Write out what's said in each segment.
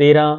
13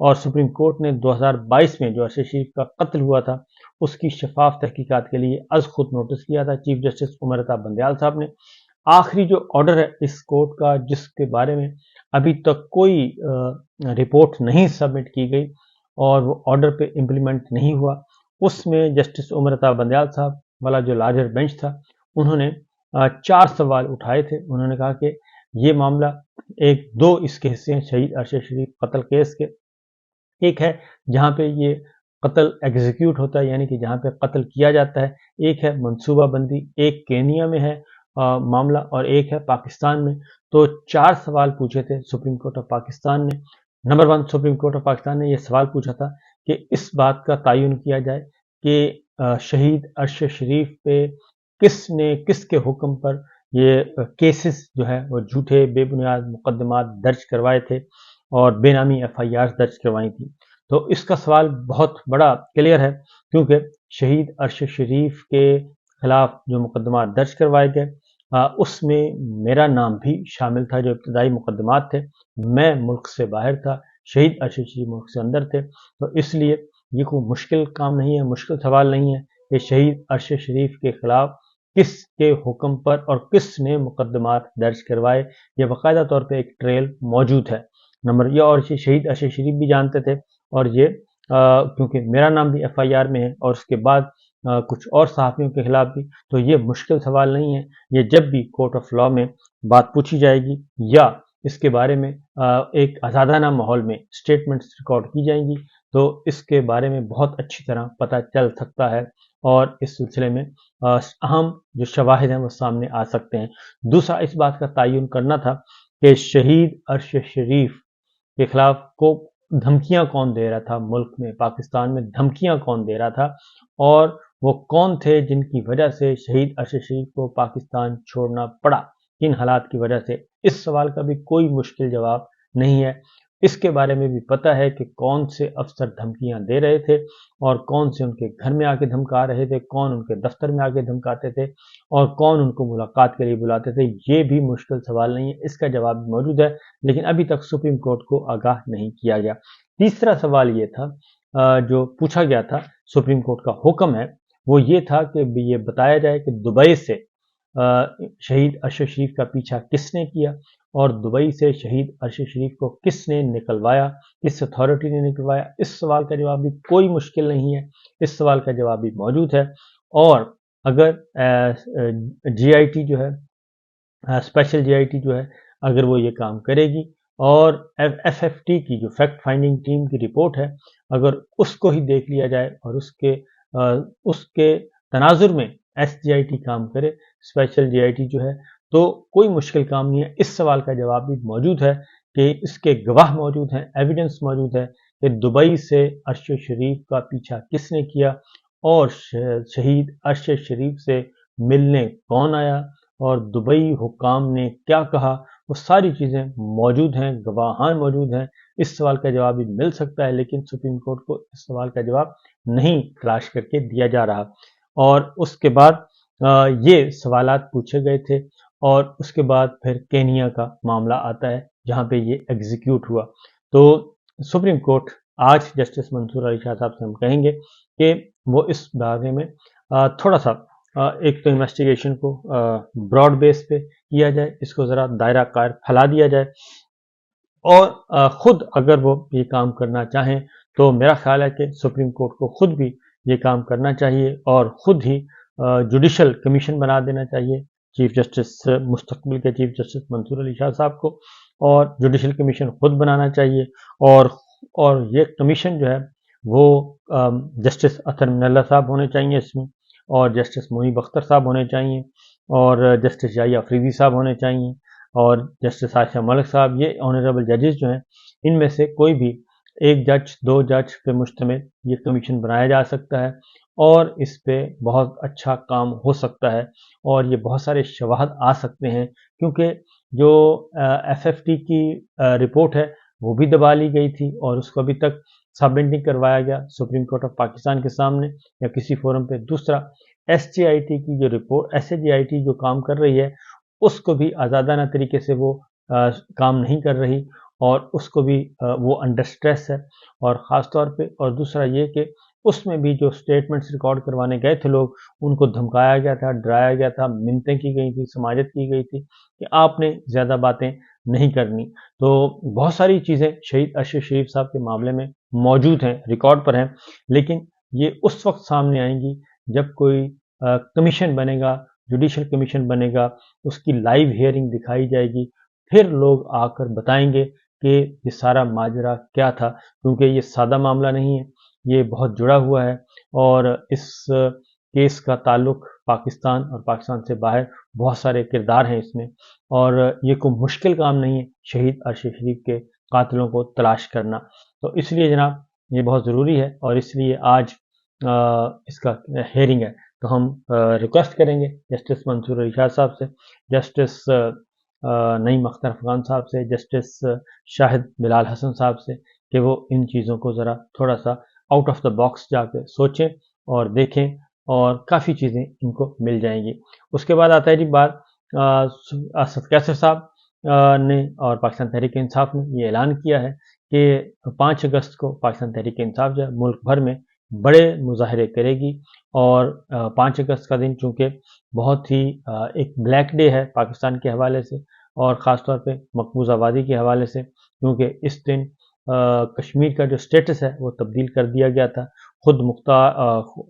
اور supreme court نے 2022 میں جو ارشد شریف کا قتل ہوا تھا اس کی شفاف تحقیقات کے لیے از خود نوٹس کیا تھا چیف جسٹس عمر عطا بندیال صاحب نے۔ آخری جو آرڈر ہے اس کورٹ کا جس کے بارے میں ابھی تک کوئی رپورٹ نہیں سبمٹ کی گئی اور وہ آرڈر پہ امپلیمنٹ نہیں ہوا، اس میں جسٹس عمر عطا بندیال صاحب والا جو لارجر بینچ تھا انہوں نے 4 سوال اٹھائے تھے۔ انہوں نے کہا کہ یہ معاملہ دو اس کے حصے ہیں شہید ارشد شریف قتل کیس کے۔ ایک ہے جہاں پہ یہ قتل ایگزیکیوٹ ہوتا ہے یعنی کہ جہاں پہ قتل کیا جاتا ہے، ایک ہے منصوبہ بندی، ایک کینیا میں ہے معاملہ اور ایک ہے پاکستان میں۔ تو 4 سوال پوچھے تھے سپریم کورٹ آف پاکستان نے۔ Number 1 supreme court of Pakistan نے یہ سوال پوچھا تھا کہ اس بات کا تعین کیا جائے کہ شہید ارشد شریف پہ کس کے حکم پر یہ کیسز جو ہے وہ جھوٹے بے بنیاد مقدمات درج کروائے تھے اور بے نامی ایف آئی آر درج کروائی تھی۔ تو اس کا سوال بہت بڑا کلیئر ہے کیونکہ شہید ارشد شریف کے خلاف جو مقدمات درج کروائے گئے اس میں میرا نام بھی شامل تھا۔ جو ابتدائی مقدمات تھے میں ملک سے باہر تھا، شہید ارشد شریف ملک سے اندر تھے، تو اس لیے یہ کوئی مشکل کام نہیں ہے، مشکل سوال نہیں ہے کہ شہید ارشد شریف کے خلاف کس کے حکم پر اور کس نے مقدمات درج کروائے، یہ باقاعدہ طور پہ ایک ٹریل موجود ہے۔ نمبر یہ اور شہید ارشد شریف بھی جانتے تھے اور یہ کیونکہ میرا نام بھی ایف آئی آر میں ہے اور اس کے بعد کچھ اور صحافیوں کے خلاف بھی، تو یہ مشکل سوال نہیں ہے۔ یہ جب بھی کورٹ آف لاء میں بات پوچھی جائے گی یا اس کے بارے میں ایک آزادانہ ماحول میں اسٹیٹمنٹس ریکارڈ کی جائیں گی تو اس کے بارے میں بہت اچھی طرح پتہ چل سکتا ہے اور اس سلسلے میں اہم جو شواہد ہیں وہ سامنے آ سکتے ہیں۔ دوسرا اس بات کا تعین کرنا تھا کہ شہید ارشد شریف کے خلاف کو دھمکیاں کون دے رہا تھا، ملک میں پاکستان میں دھمکیاں کون دے رہا تھا اور وہ کون تھے جن کی وجہ سے شہید ارشد شریف کو پاکستان چھوڑنا پڑا، کن حالات کی وجہ سے۔ اس سوال کا بھی کوئی مشکل جواب نہیں ہے۔ اس کے بارے میں بھی پتہ ہے کہ کون سے افسر دھمکیاں دے رہے تھے اور کون سے ان کے گھر میں آ کے دھمکا رہے تھے، کون ان کے دفتر میں آ کے دھمکاتے تھے اور کون ان کو ملاقات کے لیے بلاتے تھے۔ یہ بھی مشکل سوال نہیں ہے، اس کا جواب بھی موجود ہے لیکن ابھی تک سپریم کورٹ کو آگاہ نہیں کیا گیا۔ تیسرا سوال یہ تھا جو پوچھا گیا تھا، سپریم کورٹ کا حکم ہے وہ یہ تھا کہ یہ بتایا جائے کہ دبئی سے شہید ارشد شریف کا پیچھا کس نے کیا اور دبئی سے شہید ارشد شریف کو کس نے نکلوایا، کس اتھارٹی نے نکلوایا۔ اس سوال کا جواب بھی کوئی مشکل نہیں ہے، اس سوال کا جواب بھی موجود ہے۔ اور اگر جی آئی ٹی جو ہے، اسپیشل جی آئی ٹی جو ہے، اگر وہ یہ کام کرے گی اور ایف ایف ٹی کی جو فیکٹ فائنڈنگ ٹیم کی رپورٹ ہے اگر اس کو ہی دیکھ لیا جائے اور اس کے تناظر میں ایس جی آئی ٹی کام کرے، اسپیشل جی آئی ٹی جو ہے، تو کوئی مشکل کام نہیں ہے۔ اس سوال کا جواب بھی موجود ہے کہ اس کے گواہ موجود ہیں، ایویڈنس موجود ہے کہ دبئی سے ارشد شریف کا پیچھا کس نے کیا اور شہید ارشد شریف سے ملنے کون آیا اور دبئی حکام نے کیا کہا، وہ ساری چیزیں موجود ہیں، گواہان موجود ہیں۔ اس سوال کا جواب بھی مل سکتا ہے لیکن سپریم کورٹ کو اس سوال کا جواب نہیں تلاش کر کے دیا جا رہا۔ اور اس کے بعد یہ سوالات پوچھے گئے تھے اور اس کے بعد پھر کینیا کا معاملہ آتا ہے جہاں پہ یہ ایگزیکیوٹ ہوا۔ تو سپریم کورٹ آج جسٹس منصور علی شاہ صاحب سے ہم کہیں گے کہ وہ اس بارے میں تھوڑا سا ایک تو انویسٹیگیشن کو براڈ بیس پہ کیا جائے، اس کو ذرا دائرہ کار پھیلا دیا جائے اور خود اگر وہ یہ کام کرنا چاہیں تو میرا خیال ہے کہ سپریم کورٹ کو خود بھی یہ کام کرنا چاہیے اور خود ہی جوڈیشل کمیشن بنا دینا چاہیے چیف جسٹس مستقبل کے چیف جسٹس منصور علی شاہ صاحب کو، اور جوڈیشل کمیشن خود بنانا چاہیے اور یہ کمیشن جو ہے وہ جسٹس اطہر من اللہ صاحب ہونے چاہیے اس میں، اور جسٹس منیب اختر صاحب ہونے چاہیے اور جسٹس جائیہ افریدی صاحب ہونے چاہیے اور جسٹس عائشہ ملک صاحب۔ یہ آنریبل ججز جو ہیں ان میں سے کوئی بھی ایک جج 2 جج پہ مشتمل یہ کمیشن بنایا جا سکتا ہے اور اس پہ بہت اچھا کام ہو سکتا ہے اور یہ بہت سارے شواہد آ سکتے ہیں کیونکہ جو ایف ایف ٹی کی رپورٹ ہے وہ بھی دبا لی گئی تھی اور اس کو ابھی تک سبمٹ نہیں کروایا گیا سپریم کورٹ آف پاکستان کے سامنے یا کسی فورم پہ۔ دوسرا ایس جی آئی ٹی کی جو report, S G I T جو کام کر رہی ہے اس کو بھی آزادانہ طریقے سے وہ کام نہیں کر رہی اور اس کو بھی وہ انڈر سٹریس ہے، اور خاص طور پہ اور دوسرا یہ کہ اس میں بھی جو سٹیٹمنٹس ریکارڈ کروانے گئے تھے لوگ، ان کو دھمکایا گیا تھا، ڈرایا گیا تھا، منتیں کی گئی تھی، سماجت کی گئی تھی کہ آپ نے زیادہ باتیں نہیں کرنی۔ تو بہت ساری چیزیں شہید اشرف شریف صاحب کے معاملے میں موجود ہیں، ریکارڈ پر ہیں، لیکن یہ اس وقت سامنے آئیں گی جب کوئی کمیشن بنے گا، جوڈیشل کمیشن بنے گا، اس کی لائیو ہیئرنگ دکھائی جائے گی، پھر لوگ آ کر بتائیں گے کہ یہ سارا ماجرا کیا تھا، کیونکہ یہ سادہ معاملہ نہیں ہے، یہ بہت جڑا ہوا ہے، اور اس کیس کا تعلق پاکستان اور پاکستان سے باہر بہت سارے کردار ہیں اس میں، اور یہ کوئی مشکل کام نہیں ہے شہید اشرف شریف کے قاتلوں کو تلاش کرنا۔ تو اس لیے جناب یہ بہت ضروری ہے، اور اس لیے آج اس کا ہیئرنگ ہے، تو ہم ریکویسٹ کریں گے جسٹس منصور علی شاہ صاحب سے، جسٹس نعیم اختر افغان صاحب سے، جسٹس شاہد بلال حسن صاحب سے، کہ وہ ان چیزوں کو ذرا تھوڑا سا آؤٹ آف دا باکس جا کے سوچیں اور دیکھیں، اور کافی چیزیں ان کو مل جائیں گی۔ اس کے بعد آتا ہے جی بات اسد کیسر صاحب نے اور پاکستان تحریک انصاف نے یہ اعلان کیا ہے کہ 5 اگست کو پاکستان تحریک انصاف جو ہے ملک بھر میں بڑے مظاہرے کرے گی، اور 5 اگست کا دن چونکہ بہت ہی ایک بلیک ڈے ہے پاکستان کے حوالے سے، اور خاص طور پہ مقبوضہ وادی کے حوالے سے، کیونکہ اس دن کشمیر کا جو سٹیٹس ہے وہ تبدیل کر دیا گیا تھا، خود مختار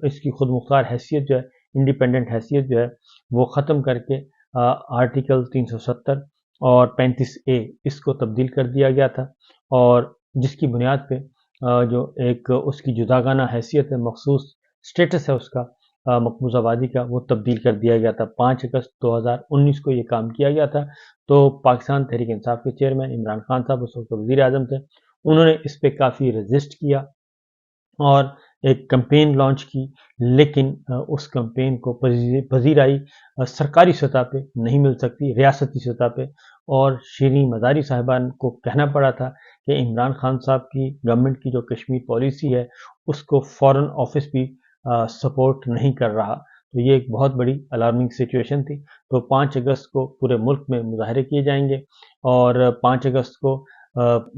اس کی خود مختار حیثیت جو ہے، انڈیپینڈنٹ حیثیت جو ہے وہ ختم کر کے آرٹیکل 370 اور 35A اس کو تبدیل کر دیا گیا تھا، اور جس کی بنیاد پہ جو ایک اس کی جداگانہ حیثیت ہے، مخصوص سٹیٹس ہے اس کا مقبوضہ وادی کا، وہ تبدیل کر دیا گیا تھا۔ 5 اگست 2019 کو یہ کام کیا گیا تھا، تو پاکستان تحریک انصاف کے چیئرمین عمران خان صاحب اس وقت وزیر اعظم تھے، انہوں نے اس پہ کافی ریزسٹ کیا اور ایک کمپین لانچ کی، لیکن اس کمپین کو پذیرائی سرکاری سطح پہ نہیں مل سکتی، ریاستی سطح پہ، اور شیریں مزاری صاحبان کو کہنا پڑا تھا کہ عمران خان صاحب کی گورنمنٹ کی جو کشمیر پالیسی ہے اس کو فارن آفس بھی سپورٹ نہیں کر رہا، تو یہ ایک بہت بڑی الارمنگ سچویشن تھی۔ تو 5 اگست کو پورے ملک میں مظاہرے کیے جائیں گے، اور 5 اگست کو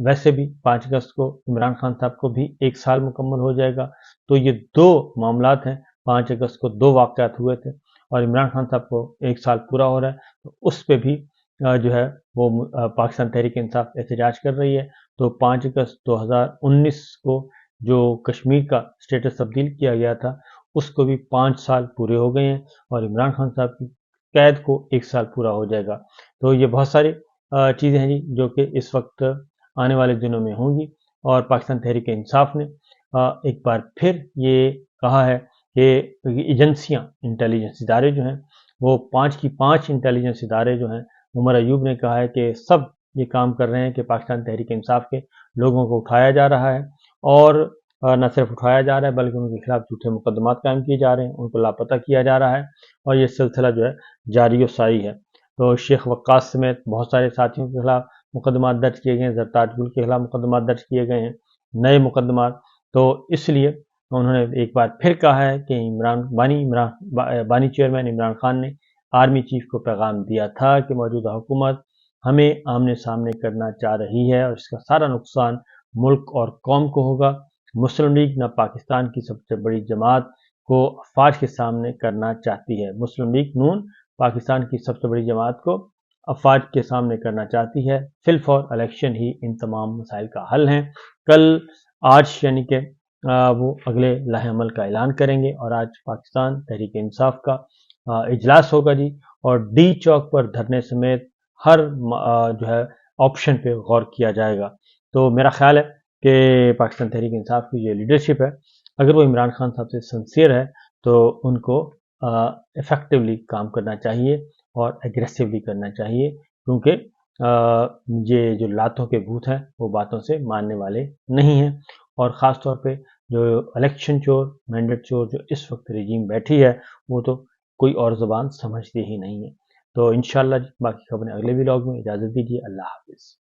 ویسے بھی 5 اگست کو عمران خان صاحب کو بھی 1 سال مکمل ہو جائے گا، تو یہ 2 معاملات ہیں۔ 5 اگست کو 2 واقعات ہوئے تھے، اور عمران خان صاحب کو 1 سال پورا ہو رہا ہے، تو اس پہ بھی جو ہے وہ پاکستان تحریک انصاف احتجاج کر رہی ہے۔ تو 5 اگست 2019 کو جو کشمیر کا سٹیٹس تبدیل کیا گیا تھا اس کو بھی 5 سال پورے ہو گئے ہیں، اور عمران خان صاحب کی قید کو 1 سال پورا ہو جائے گا۔ تو یہ بہت ساری چیزیں ہیں جی جو کہ اس وقت آنے والے دنوں میں ہوں گی، اور پاکستان تحریک انصاف نے ایک بار پھر یہ کہا ہے کہ ایجنسیاں، انٹیلیجنس ادارے جو ہیں وہ 5 کی 5 انٹیلیجنس ادارے جو ہیں، عمر ایوب نے کہا ہے کہ سب یہ کام کر رہے ہیں کہ پاکستان تحریک انصاف کے لوگوں کو اٹھایا جا رہا ہے، اور نہ صرف اٹھایا جا رہا ہے بلکہ ان کے خلاف جھوٹے مقدمات قائم کیے جا رہے ہیں، ان کو لاپتہ کیا جا رہا ہے، اور یہ سلسلہ جو ہے جاری و ساری ہے۔ تو شیخ وقاص سمیت بہت سارے ساتھیوں کے خلاف مقدمات درج کیے گئے ہیں، زرتاج گل کے خلاف مقدمات درج کیے گئے ہیں، نئے مقدمات۔ تو اس لیے انہوں نے ایک بار پھر کہا ہے کہ بانی چیئرمین عمران خان نے آرمی چیف کو پیغام دیا تھا کہ موجودہ حکومت ہمیں آمنے سامنے کرنا چاہ رہی ہے، اور اس کا سارا نقصان ملک اور قوم کو ہوگا۔ مسلم لیگ نہ پاکستان کی سب سے بڑی جماعت کو افواج کے سامنے کرنا چاہتی ہے، مسلم لیگ نون پاکستان کی سب سے بڑی جماعت کو افواج کے سامنے کرنا چاہتی ہے، فی الفور الیکشن ہی ان تمام مسائل کا حل ہے۔ آج یعنی کہ وہ اگلے لائحہ عمل کا اعلان کریں گے، اور آج پاکستان تحریک انصاف کا اجلاس ہوگا جی، اور ڈی چوک پر دھرنے سمیت ہر جو ہے آپشن پہ غور کیا جائے گا۔ تو میرا خیال ہے کہ پاکستان تحریک انصاف کی جو لیڈرشپ ہے، اگر وہ عمران خان صاحب سے سنسیئر ہے تو ان کو افیکٹولی کام کرنا چاہیے اور ایگریسولی کرنا چاہیے، کیونکہ یہ جو لاتوں کے بھوت ہیں وہ باتوں سے ماننے والے نہیں ہیں، اور خاص طور پہ جو الیکشن چور، مینڈیٹ چور جو اس وقت رجیم بیٹھی ہے وہ تو کوئی اور زبان سمجھتی ہی نہیں ہے۔ تو انشاءاللہ باقی خبریں اگلے ولاگ میں، اجازت دیجیے، اللہ حافظ۔